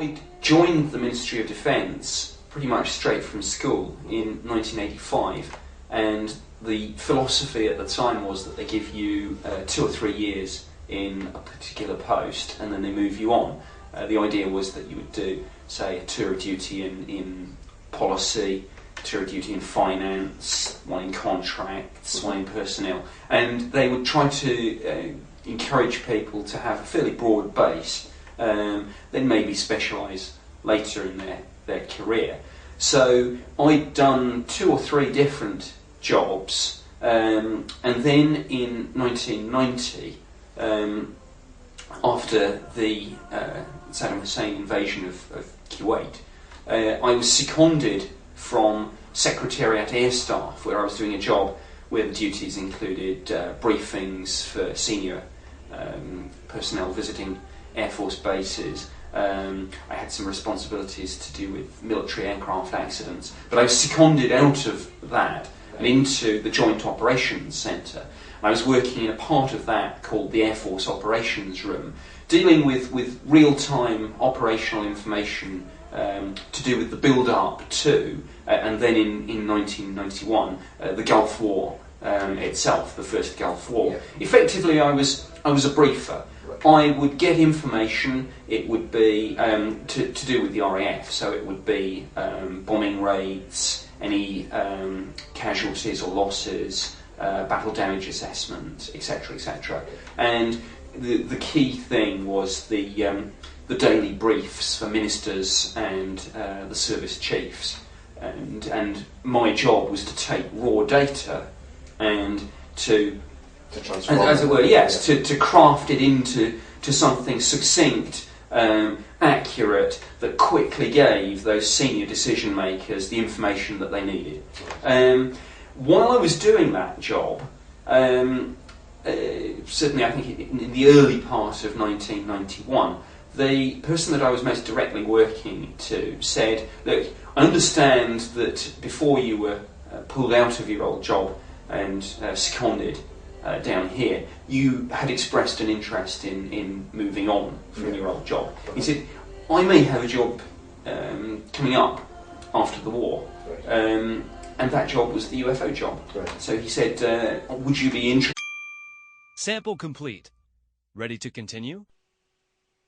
I'd joined the Ministry of Defence pretty much straight from school in 1985, and the philosophy at the time was that they give you 2 or 3 years in a particular post and then they move you on. The idea was that you would do, say, a tour of duty in policy, a tour of duty in finance, one in contracts, one in personnel, and they would try to encourage people to have a fairly broad base, then maybe specialise later in their career. So I'd done 2 or 3 different jobs, and then in 1990, after the Saddam Hussein invasion of Kuwait, I was seconded from Secretariat Air Staff, where I was doing a job where the duties included briefings for senior personnel visiting Air Force bases. I had some responsibilities to do with military aircraft accidents, but I was seconded out of that and into the Joint Operations Centre. I was working in a part of that called the Air Force Operations Room, dealing with real-time operational information to do with the build-up to, and then in 1991, the Gulf War itself, the first Gulf War. Yeah. Effectively, I was a briefer. I would get information. It would be to do with the RAF, so it would be bombing raids, any casualties or losses, battle damage assessment, etc., etc. And the key thing was the daily briefs for ministers and the service chiefs. And my job was to take raw data and to transform, as it were, yes, yeah. to craft it into something succinct, accurate, that quickly gave those senior decision makers the information that they needed. While I was doing that job, certainly I think in the early part of 1991, the person that I was most directly working to said, look, I understand that before you were pulled out of your old job and seconded down here, you had expressed an interest in moving on from your old job. He said, I may have a job coming up after the war, and that job was the UFO job. So he said, would you be interested? Sample complete. Ready to continue?